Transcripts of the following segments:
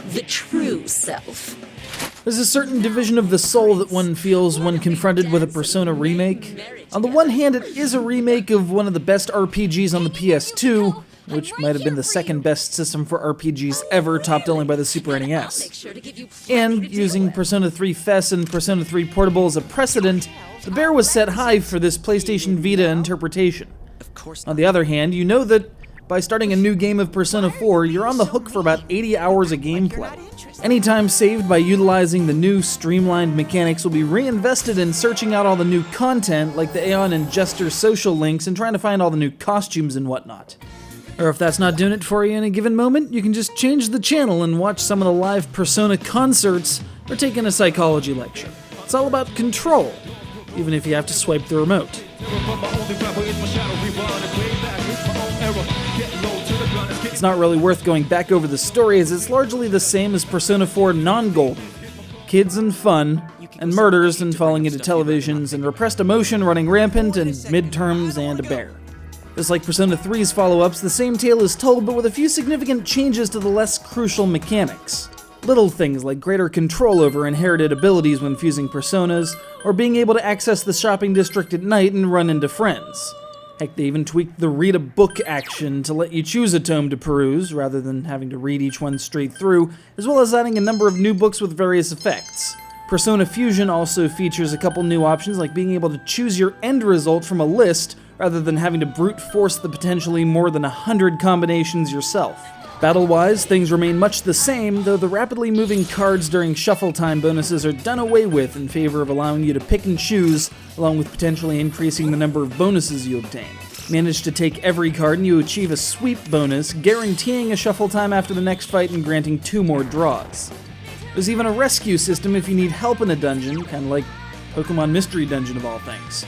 the true self. There's a certain division of the soul that one feels when confronted with a Persona remake. On the one hand, it is a remake of one of the best RPGs on the PS2, which might have been the second best system for RPGs ever, topped only by the Super NES. And, using Persona 3 FES and Persona 3 Portable as a precedent, the bar was set high for this PlayStation Vita interpretation. On the other hand, you know that by starting a new game of Persona 4, you're on the hook for about 80 hours of gameplay. Any time saved by utilizing the new Streamlined Mechanics will be reinvested in searching out all the new content, like the Aeon and Jester social links, and trying to find all the new costumes and whatnot. Or if that's not doing it for you in a given moment, you can just change the channel and watch some of the live Persona concerts, or take in a psychology lecture. It's all about control, even if you have to swipe the remote. It's not really worth going back over the story, as it's largely the same as Persona 4 non-Golden. Kids and fun, and murders and falling into televisions, and repressed emotion running rampant, and midterms and a bear. Just like Persona 3's follow-ups, the same tale is told, but with a few significant changes to the less crucial mechanics. Little things like greater control over inherited abilities when fusing personas, or being able to access the shopping district at night and run into friends. Heck, they even tweaked the read a book action to let you choose a tome to peruse, rather than having to read each one straight through, as well as adding a number of new books with various effects. Persona Fusion also features a couple new options, like being able to choose your end result from a list, rather than having to brute force the potentially more than 100 combinations yourself. Battle-wise, things remain much the same, though the rapidly moving cards during shuffle time bonuses are done away with in favor of allowing you to pick and choose, along with potentially increasing the number of bonuses you obtain. Manage to take every card and you achieve a sweep bonus, guaranteeing a shuffle time after the next fight and granting 2 more draws. There's even a rescue system if you need help in a dungeon, kinda like Pokemon Mystery Dungeon of all things.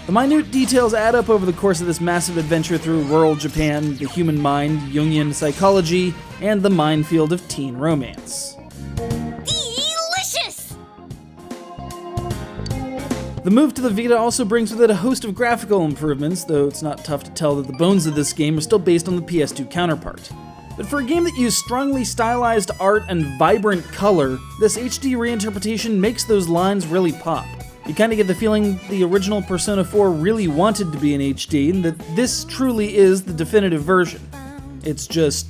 The minute details add up over the course of this massive adventure through rural Japan, the human mind, Jungian psychology, and the minefield of teen romance. Delicious! The move to the Vita also brings with it a host of graphical improvements, though it's not tough to tell that the bones of this game are still based on the PS2 counterpart. But for a game that used strongly stylized art and vibrant color, this HD reinterpretation makes those lines really pop. You kinda get the feeling the original Persona 4 really wanted to be in HD, and that this truly is the definitive version. It's just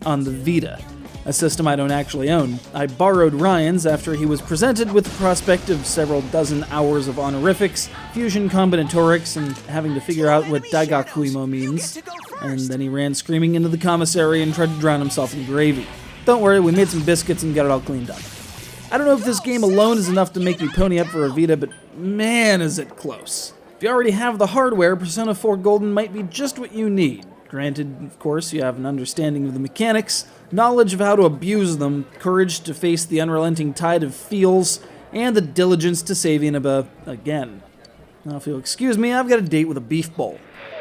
on the Vita, a system I don't actually own. I borrowed Ryan's after he was presented with the prospect of several dozen hours of honorifics, fusion combinatorics, and having to figure out what Daigakuimo means. And then he ran screaming into the commissary and tried to drown himself in gravy. Don't worry, we made some biscuits and got it all cleaned up. I don't know if this game alone is enough to make me pony up for a Vita, but man is it close. If you already have the hardware, Persona 4 Golden might be just what you need. Granted, of course, you have an understanding of the mechanics, knowledge of how to abuse them, courage to face the unrelenting tide of feels, and the diligence to save Inaba again. Now, if you'll excuse me, I've got a date with a beef bowl.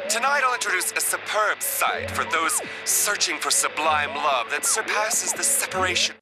Tonight I'll introduce a superb sight for those searching for sublime love that surpasses the separation.